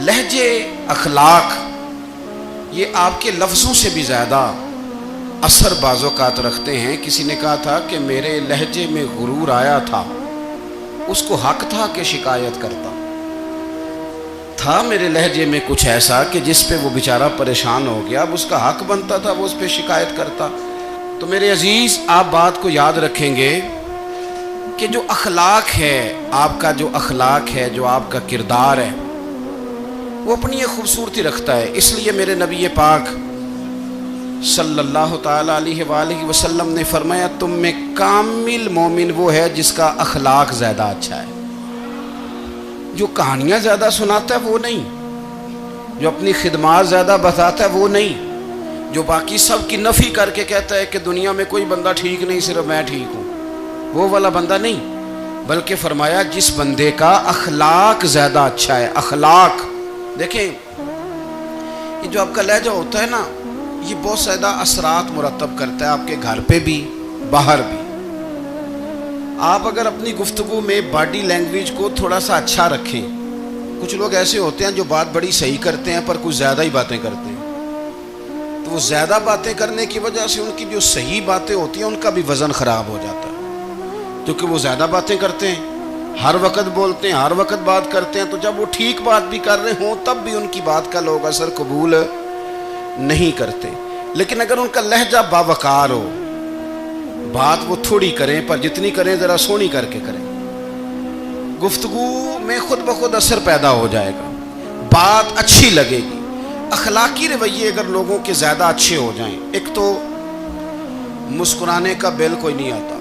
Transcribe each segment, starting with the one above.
لہجے اخلاق یہ آپ کے لفظوں سے بھی زیادہ اثر بعض اوقات رکھتے ہیں۔ کسی نے کہا تھا کہ میرے لہجے میں غرور آیا تھا، اس کو حق تھا کہ شکایت کرتا تھا، میرے لہجے میں کچھ ایسا کہ جس پہ وہ بیچارہ پریشان ہو گیا، اب اس کا حق بنتا تھا وہ اس پہ شکایت کرتا۔ تو میرے عزیز آپ بات کو یاد رکھیں گے کہ جو اخلاق ہے، آپ کا جو اخلاق ہے، جو آپ کا کردار ہے، وہ اپنی ایک خوبصورتی رکھتا ہے۔ اس لیے میرے نبی پاک صلی اللہ تعالیٰ علیہ وآلہ وسلم نے فرمایا تم میں کامل مومن وہ ہے جس کا اخلاق زیادہ اچھا ہے۔ جو کہانیاں زیادہ سناتا ہے وہ نہیں، جو اپنی خدمات زیادہ بتاتا ہے وہ نہیں، جو باقی سب کی نفی کر کے کہتا ہے کہ دنیا میں کوئی بندہ ٹھیک نہیں صرف میں ٹھیک ہوں، وہ والا بندہ نہیں، بلکہ فرمایا جس بندے کا اخلاق زیادہ اچھا ہے۔ اخلاق دیکھیں، یہ جو آپ کا لہجہ ہوتا ہے نا، یہ بہت زیادہ اثرات مرتب کرتا ہے آپ کے گھر پہ بھی باہر بھی۔ آپ اگر اپنی گفتگو میں باڈی لینگویج کو تھوڑا سا اچھا رکھیں، کچھ لوگ ایسے ہوتے ہیں جو بات بڑی صحیح کرتے ہیں پر کچھ زیادہ ہی باتیں کرتے ہیں، تو وہ زیادہ باتیں کرنے کی وجہ سے ان کی جو صحیح باتیں ہوتی ہیں ان کا بھی وزن خراب ہو جاتا ہے، کیونکہ وہ زیادہ باتیں کرتے ہیں، ہر وقت بولتے ہیں، ہر وقت بات کرتے ہیں، تو جب وہ ٹھیک بات بھی کر رہے ہوں تب بھی ان کی بات کا لوگ اثر قبول نہیں کرتے۔ لیکن اگر ان کا لہجہ باوقار ہو، بات وہ تھوڑی کریں پر جتنی کریں ذرا سونی کر کے کریں، گفتگو میں خود بخود اثر پیدا ہو جائے گا، بات اچھی لگے گی۔ اخلاقی رویے اگر لوگوں کے زیادہ اچھے ہو جائیں، ایک تو مسکرانے کا بل کوئی نہیں آتا،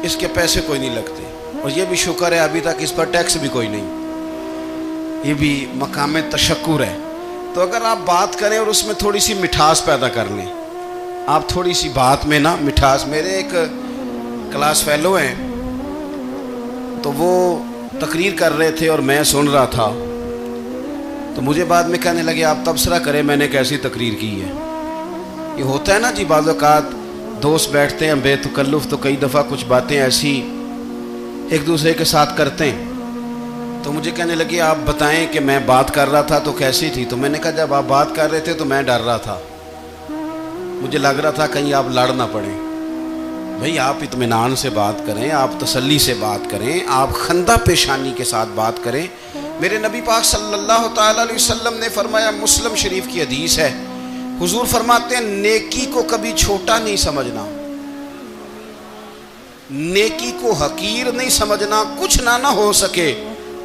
اس کے پیسے کوئی نہیں لگتے، اور یہ بھی شکر ہے ابھی تک اس پر ٹیکس بھی کوئی نہیں، یہ بھی مقام تشکر ہے۔ تو اگر آپ بات کریں اور اس میں تھوڑی سی مٹھاس پیدا کر لیں، آپ تھوڑی سی بات میں نا مٹھاس، میرے ایک کلاس فیلو ہیں تو وہ تقریر کر رہے تھے اور میں سن رہا تھا، تو مجھے بعد میں کہنے لگے آپ تبصرہ کریں میں نے کیسی تقریر کی ہے۔ یہ ہوتا ہے نا جی، بعض اوقات دوست بیٹھتے ہیں بے تکلف تو کئی دفعہ کچھ باتیں ایسی ایک دوسرے کے ساتھ کرتے ہیں، تو مجھے کہنے لگے آپ بتائیں کہ میں بات کر رہا تھا تو کیسی تھی؟ تو میں نے کہا جب آپ بات کر رہے تھے تو میں ڈر رہا تھا، مجھے لگ رہا تھا کہیں آپ لڑ نہ پڑیں۔ بھئی آپ اطمینان سے بات کریں، آپ تسلی سے بات کریں، آپ خندہ پیشانی کے ساتھ بات کریں۔ میرے نبی پاک صلی اللہ تعالیٰ علیہ وسلم نے فرمایا، مسلم شریف کی حدیث ہے، حضور فرماتے ہیں نیکی کو کبھی چھوٹا نہیں سمجھنا، نیکی کو حقیر نہیں سمجھنا، کچھ نہ ہو سکے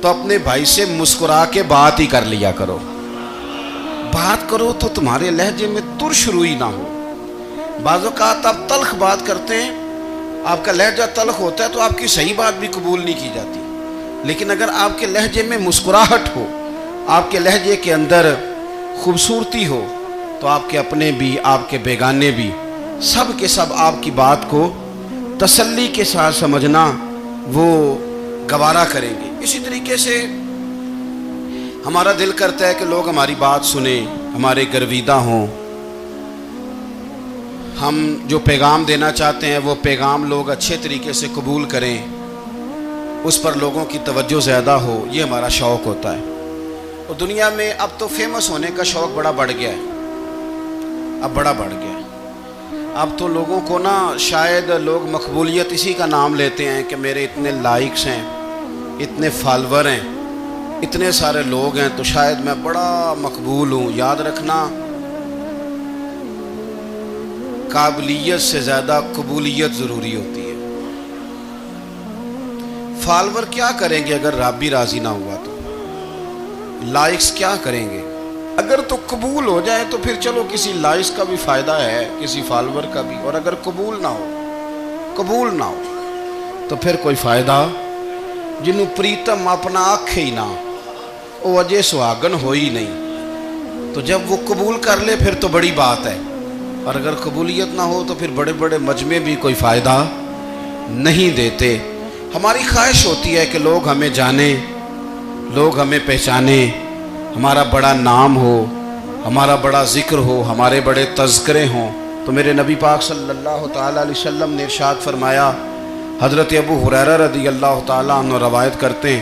تو اپنے بھائی سے مسکرا کے بات ہی کر لیا کرو، بات کرو تو تمہارے لہجے میں ترش روئی نہ ہو۔ بعض اوقات آپ تلخ بات کرتے ہیں، آپ کا لہجہ تلخ ہوتا ہے تو آپ کی صحیح بات بھی قبول نہیں کی جاتی، لیکن اگر آپ کے لہجے میں مسکراہٹ ہو، آپ کے لہجے کے اندر خوبصورتی ہو، تو آپ کے اپنے بھی آپ کے بیگانے بھی سب کے سب آپ کی بات کو تسلی کے ساتھ سمجھنا وہ گوارا کریں گے۔ اسی طریقے سے ہمارا دل کرتا ہے کہ لوگ ہماری بات سنیں، ہمارے گرویدہ ہوں، ہم جو پیغام دینا چاہتے ہیں وہ پیغام لوگ اچھے طریقے سے قبول کریں، اس پر لوگوں کی توجہ زیادہ ہو، یہ ہمارا شوق ہوتا ہے۔ اور دنیا میں اب تو فیمس ہونے کا شوق بڑا بڑھ گیا ہے، اب بڑا بڑھ گیا ہے۔ اب تو لوگوں کو نا شاید لوگ مقبولیت اسی کا نام لیتے ہیں کہ میرے اتنے لائکس ہیں، اتنے فالور ہیں، اتنے سارے لوگ ہیں تو شاید میں بڑا مقبول ہوں۔ یاد رکھنا، قابلیت سے زیادہ قبولیت ضروری ہوتی ہے۔ فالور کیا کریں گے اگر رب بھی راضی نہ ہوا تو؟ لائکس کیا کریں گے؟ اگر تو قبول ہو جائے تو پھر چلو کسی لائکس کا بھی فائدہ ہے، کسی فالور کا بھی، اور اگر قبول نہ ہو تو پھر کوئی فائدہ جنوں پریتم اپنا آنکھ ہی نہ وہ اجے سہاگن ہو ہی نہیں، تو جب وہ قبول کر لے پھر تو بڑی بات ہے، اور اگر قبولیت نہ ہو تو پھر بڑے بڑے مجمع بھی کوئی فائدہ نہیں دیتے۔ ہماری خواہش ہوتی ہے کہ لوگ ہمیں جانیں، لوگ ہمیں پہچانیں، ہمارا بڑا نام ہو، ہمارا بڑا ذکر ہو، ہمارے بڑے تذکرے ہوں۔ تو میرے نبی پاک صلی اللہ تعالیٰ علیہ وسلم نے ارشاد فرمایا، حضرت ابو ہریرہ رضی اللہ تعالیٰ عنہ روایت کرتے ہیں،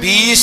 20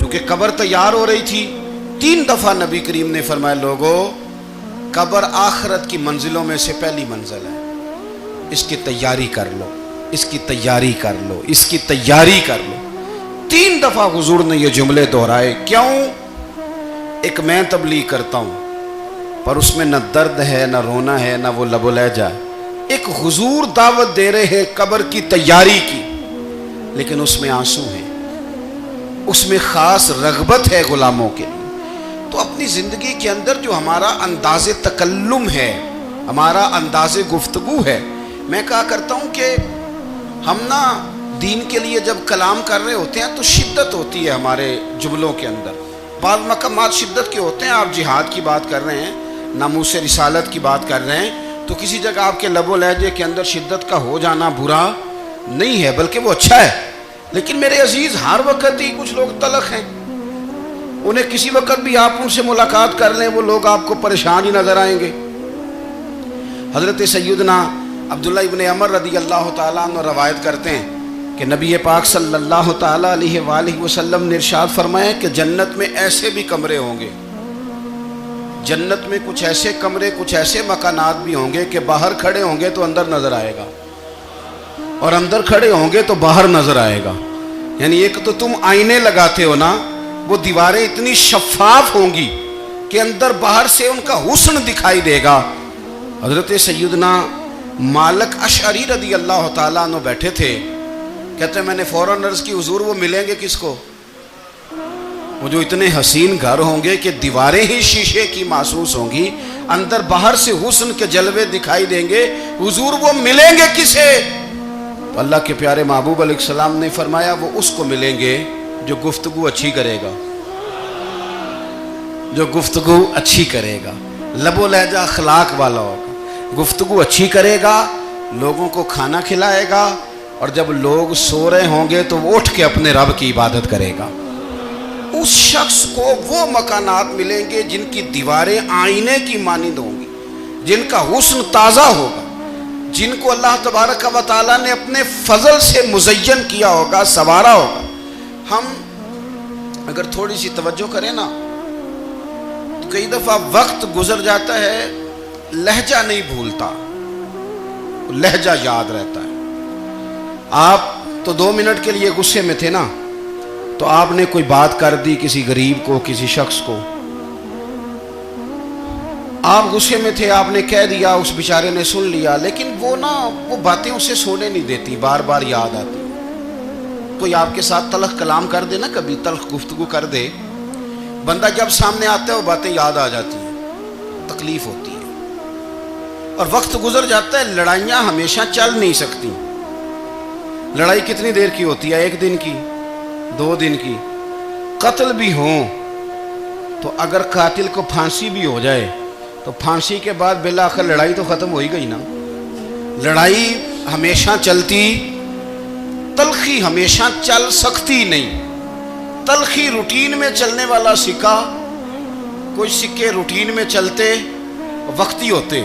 چونکہ قبر تیار ہو رہی تھی، 3 دفعہ نبی کریم نے فرمایا لوگو قبر آخرت کی منزلوں میں سے پہلی منزل ہے، اس کی تیاری کر لو، اس کی تیاری کر لو، اس کی تیاری کر لو۔ 3 دفعہ حضور نے یہ جملے دہرائے۔ کیوں؟ ایک میں تبلیغ کرتا ہوں پر اس میں نہ درد ہے، نہ رونا ہے، نہ وہ لب و لہجہ ہے۔ ایک حضور دعوت دے رہے ہیں قبر کی تیاری کی، لیکن اس میں آنسو ہیں، اس میں خاص رغبت ہے غلاموں کے لیے۔ تو اپنی زندگی کے اندر جو ہمارا انداز تکلم ہے، ہمارا انداز گفتگو ہے، میں کہا کرتا ہوں کہ ہم نا دین کے لیے جب کلام کر رہے ہوتے ہیں تو شدت ہوتی ہے ہمارے جملوں کے اندر، بعض مقامات شدت کے ہوتے ہیں۔ آپ جہاد کی بات کر رہے ہیں، ناموس رسالت کی بات کر رہے ہیں، تو کسی جگہ آپ کے لب و لہجے کے اندر شدت کا ہو جانا برا نہیں ہے، بلکہ وہ اچھا ہے۔ لیکن میرے عزیز ہر وقت ہی کچھ لوگ تلخ ہیں، انہیں کسی وقت بھی آپ ان سے ملاقات کر لیں وہ لوگ آپ کو پریشان ہی نظر آئیں گے۔ حضرت سیدنا عبداللہ ابن عمر رضی اللہ تعالیٰ عنہ روایت کرتے ہیں کہ نبی پاک صلی اللہ تعالیٰ علیہ وآلہ وسلم نے ارشاد فرمایا کہ جنت میں ایسے بھی کمرے ہوں گے، جنت میں کچھ ایسے کمرے، کچھ ایسے مکانات بھی ہوں گے کہ باہر کھڑے ہوں گے تو اندر نظر آئے گا، اور اندر کھڑے ہوں گے تو باہر نظر آئے گا۔ یعنی ایک تو تم آئینے لگاتے ہو نا، وہ دیواریں اتنی شفاف ہوں گی کہ اندر باہر سے ان کا حسن دکھائی دے گا۔ حضرت سیدنا مالک اشعری رضی اللہ تعالیٰ عنہ بیٹھے تھے، کہتے ہیں میں نے فوراً عرض کی حضور وہ ملیں گے کس کو؟ وہ جو اتنے حسین گھر ہوں گے کہ دیواریں ہی شیشے کی محسوس ہوں گی، اندر باہر سے حسن کے جلوے دکھائی دیں گے، حضور وہ ملیں گے کسے؟ تو اللہ کے پیارے محبوب علیہ السلام نے فرمایا وہ اس کو ملیں گے جو گفتگو اچھی کرے گا، جو گفتگو اچھی کرے گا، لب و لہجہ اخلاق والا ہوگا، گفتگو اچھی کرے گا، لوگوں کو کھانا کھلائے گا، اور جب لوگ سو رہے ہوں گے تو وہ اٹھ کے اپنے رب کی عبادت کرے گا۔ اس شخص کو وہ مکانات ملیں گے جن کی دیواریں آئینے کی مانند ہوں گی، جن کا حسن تازہ ہوگا، جن کو اللہ تبارک و تعالیٰ نے اپنے فضل سے مزین کیا ہوگا، سنوارا ہوگا۔ ہم اگر تھوڑی سی توجہ کریں نا تو کئی دفعہ وقت گزر جاتا ہے، لہجہ نہیں بھولتا، لہجہ یاد رہتا ہے۔ آپ تو 2 منٹ کے لیے غصے میں تھے نا، تو آپ نے کوئی بات کر دی کسی غریب کو، کسی شخص کو، آپ غصے میں تھے، آپ نے کہہ دیا، اس بیچارے نے سن لیا، لیکن وہ باتیں اسے سونے نہیں دیتی، بار بار یاد آتی۔ کوئی آپ کے ساتھ تلخ کلام کر دے نا، کبھی تلخ گفتگو کر دے، بندہ جب سامنے آتا ہے وہ باتیں یاد آ جاتی ہیں، تکلیف ہوتی ہے، اور وقت گزر جاتا ہے۔ لڑائیاں ہمیشہ چل نہیں سکتی۔ لڑائی کتنی دیر کی ہوتی ہے؟ 1 دن کی، 2 دن کی۔ قتل بھی ہوں تو اگر قاتل کو پھانسی بھی ہو جائے تو پھانسی کے بعد بالآخر لڑائی تو ختم ہو ہی گئی نا۔ لڑائی ہمیشہ چلتی، تلخی ہمیشہ چل سکتی نہیں۔ تلخی روٹین میں چلنے والا سکہ، کوئی سکے روٹین میں چلتے وقتی ہوتے،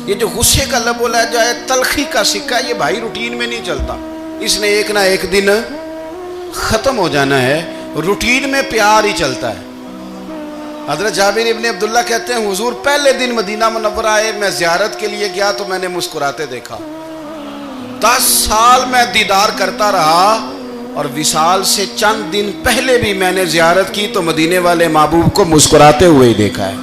یہ جو غصے کا لب و لہجہ ہے، تلخی کا سکہ، یہ بھائی روٹین میں نہیں چلتا، اس نے ایک نہ ایک دن ختم ہو جانا ہے۔ روٹین میں پیار ہی چلتا ہے۔ حضرت جابر ابن عبداللہ کہتے ہیں حضور پہلے دن مدینہ منورہ آئے، میں زیارت کے لیے گیا تو میں نے مسکراتے دیکھا، 10 سال میں دیدار کرتا رہا، اور وصال سے چند دن پہلے بھی میں نے زیارت کی تو مدینے والے محبوب کو مسکراتے ہوئے ہی دیکھا ہے۔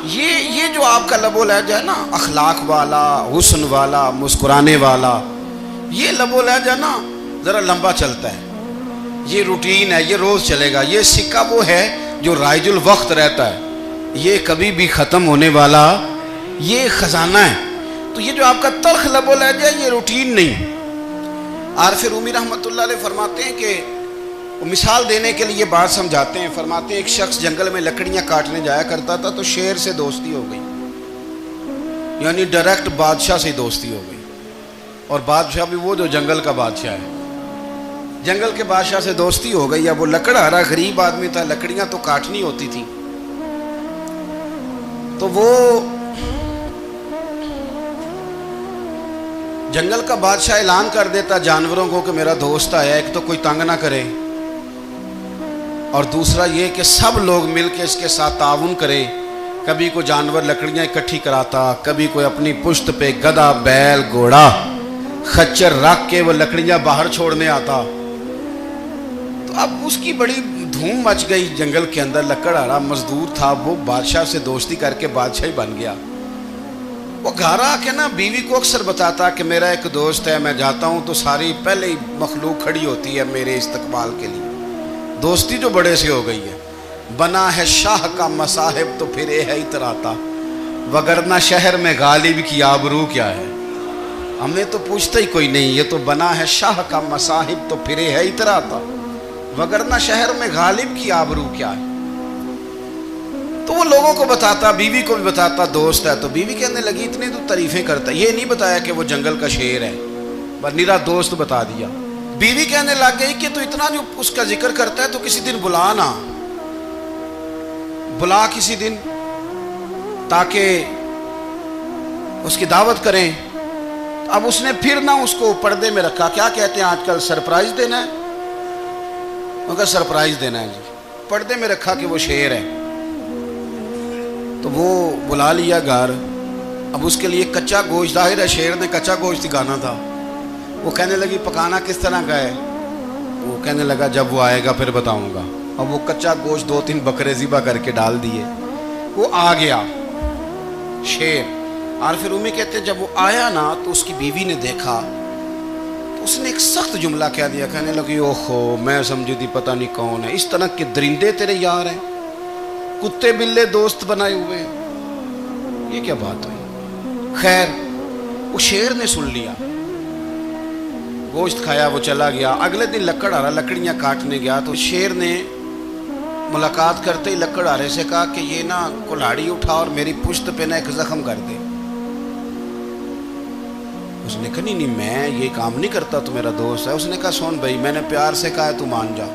یہ جو آپ کا لب و لہجہ ہے نا، اخلاق والا، حسن والا، مسکرانے والا، یہ لب و لہجہ نا ذرا لمبا چلتا ہے، یہ روٹین ہے، یہ روز چلے گا۔ یہ سکہ وہ ہے جو رائج الوقت رہتا ہے، یہ کبھی بھی ختم ہونے والا یہ خزانہ ہے۔ تو یہ جو آپ کا تلخ لب و لہجہ ہے، یہ روٹین نہیں۔ عارف رومی رحمۃ اللہ علیہ فرماتے ہیں کہ وہ مثال دینے کے لیے بات سمجھاتے ہیں، فرماتے ہیں ایک شخص جنگل میں لکڑیاں کاٹنے جایا کرتا تھا تو شیر سے دوستی ہو گئی، یعنی ڈائریکٹ بادشاہ سے دوستی ہو گئی، اور بادشاہ بھی وہ جو جنگل کا بادشاہ ہے، جنگل کے بادشاہ سے دوستی ہو گئی۔ اب وہ لکڑہارا غریب آدمی تھا، لکڑیاں تو کاٹنی ہوتی تھی، تو وہ جنگل کا بادشاہ اعلان کر دیتا جانوروں کو کہ میرا دوست آیا، ایک تو کوئی تنگ نہ کرے، اور دوسرا یہ کہ سب لوگ مل کے اس کے ساتھ تعاون کریں. کبھی کوئی جانور لکڑیاں اکٹھی کراتا، کبھی کوئی اپنی پشت پہ گدھا، بیل، گھوڑا، خچر رکھ کے وہ لکڑیاں باہر چھوڑنے آتا. تو اب اس کی بڑی دھوم مچ گئی جنگل کے اندر. لکڑہارا مزدور تھا، وہ بادشاہ سے دوستی کر کے بادشاہ ہی بن گیا. وہ گھر آ کے نا بیوی کو اکثر بتاتا کہ میرا ایک دوست ہے، میں جاتا ہوں تو ساری پہلے ہی مخلوق کھڑی ہوتی ہے میرے استقبال کے لیے. دوستی جو بڑے سے ہو گئی ہے. بنا ہے شاہ کا مصاحب تو پھرے ہے اتراتا، وگرنہ شہر میں غالب کی آبرو کیا ہے. ہمیں تو پوچھتا ہی کوئی نہیں، یہ تو بنا ہے شاہ کا مصاحب تو پھرے ہے اتراتا، وگرنہ شہر میں غالب کی آبرو کیا ہے. تو وہ لوگوں کو بتاتا، بیوی کو بھی بتاتا دوست ہے. تو بیوی کہنے لگی اتنی تو تعریفیں کرتا ہے، یہ نہیں بتایا کہ وہ جنگل کا شیر ہے، بس نیرا دوست بتا دیا. بیوی کہنے لگ گئی کہ تو اتنا جو اس کا ذکر کرتا ہے تو کسی دن بلا نا، بلا کسی دن تاکہ اس کی دعوت کریں. اب اس نے پھر نہ اس کو پردے میں رکھا. کیا کہتے ہیں آج کل، سرپرائز دینا ہے. ان کا سرپرائز دینا ہے جی. پردے میں رکھا کہ وہ شیر ہے. تو وہ بلا لیا گھر. اب اس کے لیے کچا گوشت، ظاہر ہے شیر نے کچا گوشت سکھانا تھا. وہ کہنے لگی پکانا کس طرح کا ہے. وہ کہنے لگا جب وہ آئے گا پھر بتاؤں گا. اب وہ کچا گوشت 2-3 بکرے ذبح کر کے ڈال دیے. وہ آ گیا شیر. اور پھر امی کہتے جب وہ آیا نا تو اس کی بیوی نے دیکھا تو اس نے ایک سخت جملہ کہہ دیا. کہنے لگی اوہو، میں سمجھی تھی پتہ نہیں کون ہے. اس طرح کے درندے تیرے یار ہیں، کتے بلے دوست بنائے ہوئے ہیں، یہ کیا بات ہوئی. خیر وہ شیر نے سن لیا، گوشت کھایا، وہ چلا گیا. اگلے دن لکڑہارا لکڑیاں کاٹنے گیا تو شیر نے ملاقات کرتے ہی لکڑہارے سے کہا کہ یہ نا کلاڑی اٹھا اور میری پشت پہ نا ایک زخم کر دے. اس نے کہا نہیں میں یہ کام نہیں کرتا، تو میرا دوست ہے. اس نے کہا سن بھائی، میں نے پیار سے کہا ہے تو مان جا،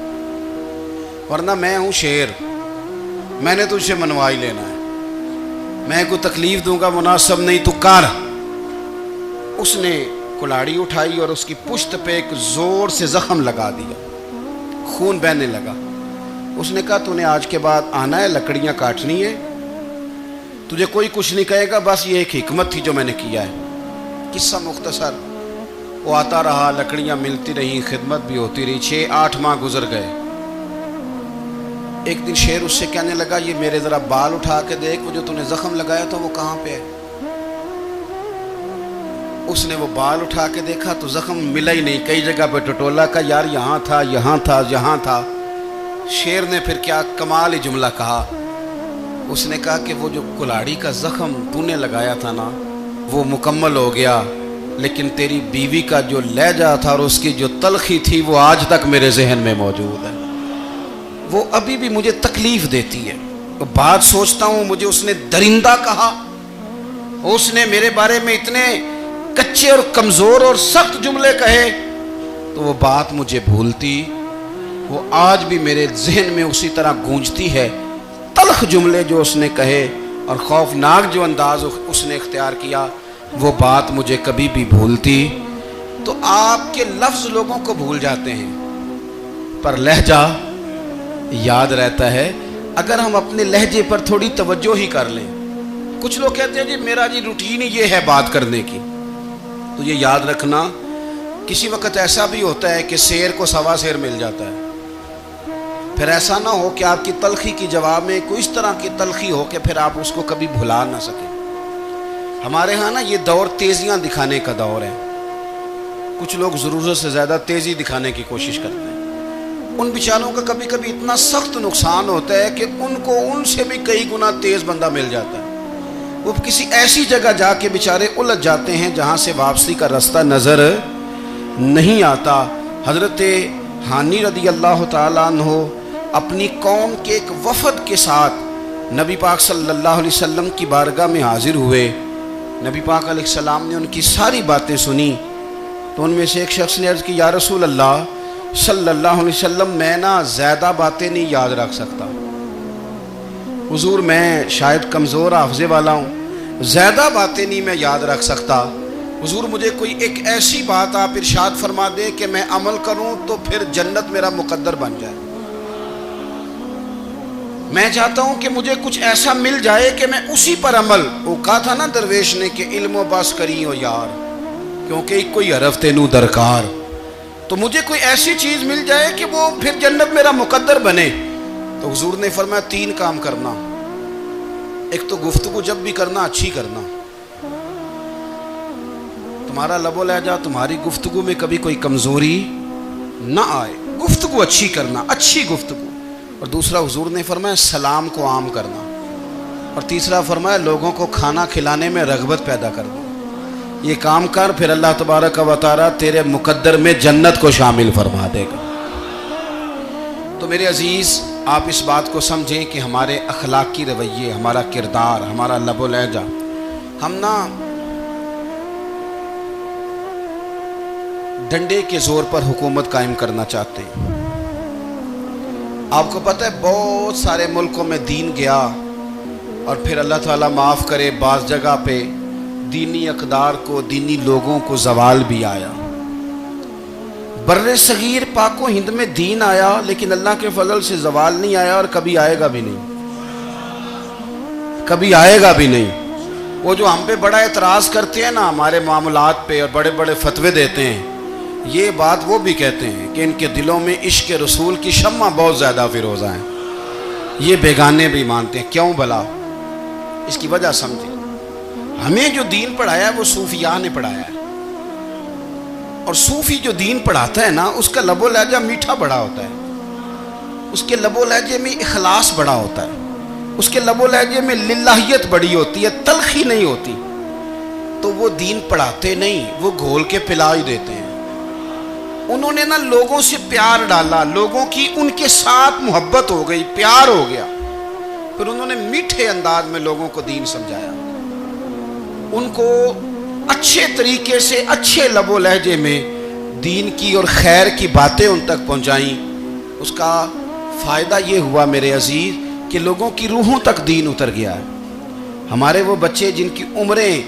ورنہ میں ہوں شیر، میں نے تجھ سے منوا ہی لینا ہے، میں کوئی تکلیف دوں گا مناسب نہیں، تو کر. اس نے کلاڑی اٹھائی اور اس کی پشت پہ ایک زور سے زخم لگا دیا، خون بہنے لگا. اس نے کہا تو نے آج کے بعد آنا ہے، لکڑیاں کاٹنی ہے، تجھے کوئی کچھ نہیں کہے گا، بس یہ ایک حکمت تھی جو میں نے کیا ہے. قصہ مختصر. وہ آتا رہا، لکڑیاں ملتی رہیں، خدمت بھی ہوتی رہی. 6-8 ماہ گزر گئے. ایک دن شیر اس سے کہنے لگا یہ میرے ذرا بال اٹھا کے دیکھ، وہ جو تو نے زخم لگایا تھا وہ کہاں پہ ہے. اس نے وہ بال اٹھا کے دیکھا تو زخم ملا ہی نہیں، کئی جگہ پہ ٹٹولا کا یار یہاں تھا یہاں تھا یہاں تھا. شیر نے پھر کیا کمال ہی جملہ کہا. اس نے کہا کہ وہ جو کلاڑی کا زخم تو نے لگایا تھا نا وہ مکمل ہو گیا، لیکن تیری بیوی کا جو لہجہ تھا اور اس کی جو تلخی تھی وہ آج تک میرے ذہن میں موجود ہے، وہ ابھی بھی مجھے تکلیف دیتی ہے. بات سوچتا ہوں مجھے اس نے درندہ کہا، اس نے میرے بارے میں اتنے کچے اور کمزور اور سخت جملے کہے، تو وہ بات مجھے بھولتی، وہ آج بھی میرے ذہن میں اسی طرح گونجتی ہے. تلخ جملے جو اس نے کہے اور خوفناک جو انداز اس نے اختیار کیا، وہ بات مجھے کبھی بھی بھولتی. تو آپ کے لفظ لوگوں کو بھول جاتے ہیں پر لہجہ یاد رہتا ہے اگر ہم اپنے لہجے پر تھوڑی توجہ ہی کر لیں. کچھ لوگ کہتے ہیں جی میرا جی روٹین ہی یہ ہے بات کرنے کی. تو یہ یاد رکھنا کسی وقت ایسا بھی ہوتا ہے کہ شیر کو سوا شیر مل جاتا ہے. پھر ایسا نہ ہو کہ آپ کی تلخی کی جواب میں کوئی اس طرح کی تلخی ہو کہ پھر آپ اس کو کبھی بھلا نہ سکیں. ہمارے ہاں نا یہ دور تیزیاں دکھانے کا دور ہے. کچھ لوگ ضرورت سے زیادہ تیزی دکھانے کی کوشش کرتے ہیں. ان بیچاروں کا کبھی کبھی اتنا سخت نقصان ہوتا ہے کہ ان کو ان سے بھی کئی گنا تیز بندہ مل جاتا ہے. وہ کسی ایسی جگہ جا کے بیچارے الجھ جاتے ہیں جہاں سے واپسی کا راستہ نظر نہیں آتا. حضرت ہانی رضی اللہ تعالیٰ عنہ اپنی قوم کے ایک وفد کے ساتھ نبی پاک صلی اللہ علیہ وسلم کی بارگاہ میں حاضر ہوئے. نبی پاک علیہ السلام نے ان کی ساری باتیں سنی. تو ان میں سے ایک شخص نے عرض کی یا رسول اللہ صلی اللہ علیہ وسلم میں نا زیادہ باتیں نہیں یاد رکھ سکتا. حضور میں شاید کمزور حافظے والا ہوں، زیادہ باتیں نہیں میں یاد رکھ سکتا. حضور مجھے کوئی ایک ایسی بات آپ ارشاد فرما دیں کہ میں عمل کروں تو پھر جنت میرا مقدر بن جائے. میں چاہتا ہوں کہ مجھے کچھ ایسا مل جائے کہ میں اسی پر عمل، وہ کہا تھا نا درویش نے کہ علم و بس کری ہو یار، کیونکہ ایک کوئی عرف تینوں درکار، تو مجھے کوئی ایسی چیز مل جائے کہ وہ پھر جنت میرا مقدر بنے۔ تو حضور نے فرمایا 3 کام کرنا، ایک تو گفتگو جب بھی کرنا اچھی کرنا، تمہارا لب و لہجہ، تمہاری گفتگو میں کبھی کوئی کمزوری نہ آئے، گفتگو اچھی کرنا، اچھی گفتگو۔ اور دوسرا حضور نے فرمایا سلام کو عام کرنا، اور تیسرا فرمایا لوگوں کو کھانا کھلانے میں رغبت پیدا کرنا۔ یہ کام کر، پھر اللہ تبارک و تعالی تیرے مقدر میں جنت کو شامل فرما دے گا۔ تو میرے عزیز، آپ اس بات کو سمجھیں کہ ہمارے اخلاقی رویے، ہمارا کردار، ہمارا لب و لہجہ، ہم نا ڈنڈے کے زور پر حکومت قائم کرنا چاہتے ہیں۔ آپ کو پتہ ہے بہت سارے ملکوں میں دین گیا اور پھر اللہ تعالیٰ معاف کرے بعض جگہ پہ دینی اقدار کو، دینی لوگوں کو زوال بھی آیا۔ بر صغیر پاک و ہند میں دین آیا لیکن اللہ کے فضل سے زوال نہیں آیا، اور کبھی آئے گا بھی نہیں، کبھی آئے گا بھی نہیں۔ وہ جو ہم پہ بڑا اعتراض کرتے ہیں نا ہمارے معاملات پہ اور بڑے بڑے فتوے دیتے ہیں، یہ بات وہ بھی کہتے ہیں کہ ان کے دلوں میں عشق رسول کی شمع بہت زیادہ فیروزہ ہیں، یہ بیگانے بھی مانتے ہیں۔ کیوں بھلا؟ اس کی وجہ سمجھیں، ہمیں جو دین پڑھایا ہے وہ صوفیاء نے پڑھایا ہے، اور صوفی جو دین پڑھاتا ہے نا اس کا لب و لہجہ میٹھا بڑا ہوتا ہے، اس کے لب و لہجے میں اخلاص بڑا ہوتا ہے، اس کے لب و لہجے میں للہیت بڑی ہوتی ہے، تلخی نہیں ہوتی۔ تو وہ دین پڑھاتے نہیں، وہ گھول کے پلا ہی دیتے ہیں۔ انہوں نے نا لوگوں سے پیار ڈالا، لوگوں کی ان کے ساتھ محبت ہو گئی، پیار ہو گیا، پھر انہوں نے میٹھے انداز میں لوگوں کو دین سمجھایا، ان کو اچھے طریقے سے اچھے لب و لہجے میں دین کی اور خیر کی باتیں ان تک پہنچائیں۔ اس کا فائدہ یہ ہوا میرے عزیز کہ لوگوں کی روحوں تک دین اتر گیا ہے۔ ہمارے وہ بچے جن کی عمریں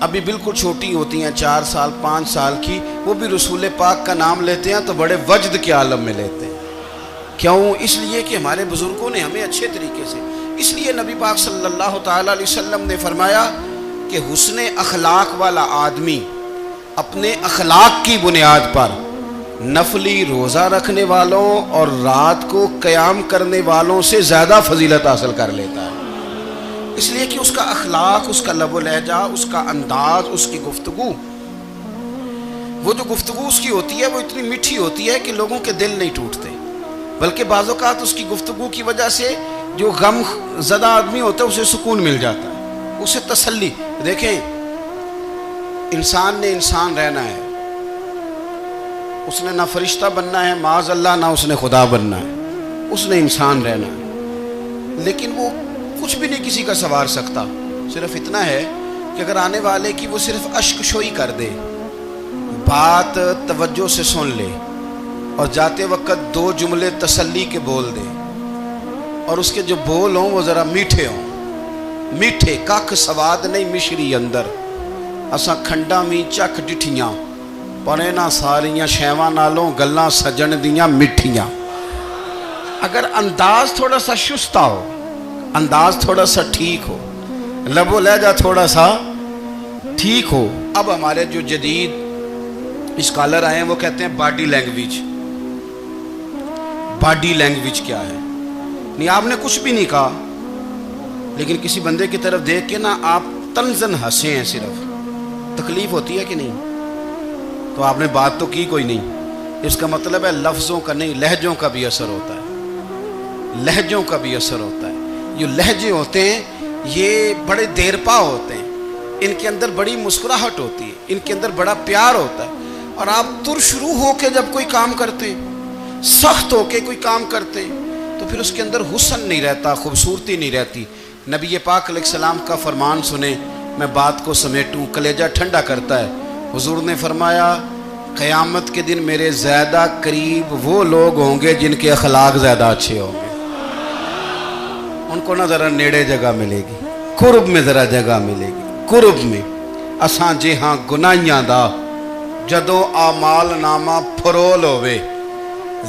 ابھی بالکل چھوٹی ہوتی ہیں، 4 سال 5 سال کی، وہ بھی رسول پاک کا نام لیتے ہیں تو بڑے وجد کے عالم میں لیتے ہیں۔ کیوں؟ اس لیے کہ ہمارے بزرگوں نے ہمیں اچھے طریقے سے، اس لیے نبی پاک صلی اللہ تعالیٰ علیہ وسلم نے فرمایا کہ حسن اخلاق والا آدمی اپنے اخلاق کی بنیاد پر نفلی روزہ رکھنے والوں اور رات کو قیام کرنے والوں سے زیادہ فضیلت حاصل کر لیتا ہے، اس لیے کہ اس کا اخلاق، اس کا لب و لہجہ، اس کا انداز، اس کی گفتگو، وہ جو گفتگو اس کی ہوتی ہے وہ اتنی میٹھی ہوتی ہے کہ لوگوں کے دل نہیں ٹوٹتے، بلکہ بعض اوقات اس کی گفتگو کی وجہ سے جو غم زدہ آدمی ہوتا ہے اسے سکون مل جاتا ہے، اسے تسلی۔ دیکھیں، انسان نے انسان رہنا ہے، اس نے نہ فرشتہ بننا ہے معاذ اللہ، نہ اس نے خدا بننا ہے، اس نے انسان رہنا ہے، لیکن وہ کچھ بھی نہیں کسی کا سنوار سکتا، صرف اتنا ہے کہ اگر آنے والے کی وہ صرف اشک شوئی کر دے، بات توجہ سے سن لے اور جاتے وقت 2 جملے تسلی کے بول دے، اور اس کے جو بول ہوں وہ ذرا میٹھے ہوں، میٹھے کھ سواد نہیں مشری اندر، اساں کھنڈا میں چکھ ڈٹھیاں پڑے نہ ساریاں شیواں نالوں گلاں سجن دیاں مٹھیاں۔ اگر انداز تھوڑا سا شستہ ہو، انداز تھوڑا سا ٹھیک ہو، لب و لہجہ تھوڑا سا ٹھیک ہو۔ اب ہمارے جو جدید اسکالر آئے ہیں وہ کہتے ہیں باڈی لینگویج۔ باڈی لینگویج کیا ہے؟ نہیں، آپ نے کچھ بھی نہیں کہا لیکن کسی بندے کی طرف دیکھ کے نا آپ تنزن ہنسے ہیں، صرف تکلیف ہوتی ہے کہ نہیں؟ تو آپ نے بات تو کی کوئی نہیں، اس کا مطلب ہے لفظوں کا نہیں، لہجوں کا بھی اثر ہوتا ہے، لہجوں کا بھی اثر ہوتا ہے۔ جو لہجے ہوتے ہیں یہ بڑے دیر پا ہوتے ہیں، ان کے اندر بڑی مسکراہٹ ہوتی ہے، ان کے اندر بڑا پیار ہوتا ہے، اور آپ ترشروح ہو کے جب کوئی کام کرتے ہیں، سخت ہو کے کوئی کام کرتے ہیں، تو پھر اس کے اندر حسن نہیں رہتا، خوبصورتی نہیں رہتی۔ نبی پاک علیہ السلام کا فرمان سنیں، میں بات کو سمیٹوں، کلیجہ ٹھنڈا کرتا ہے۔ حضور نے فرمایا قیامت کے دن میرے زیادہ قریب وہ لوگ ہوں گے جن کے اخلاق زیادہ اچھے ہوں گے، ان کو نہ ذرا نیڑے جگہ ملے گی، قرب میں ذرا جگہ ملے گی، قرب میں۔ اساں جے ہاں گناہیاں دا جدوں اعمال نامہ پھرول ہوئے،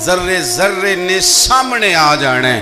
ذرے ذرے نے سامنے آ جانا ہے،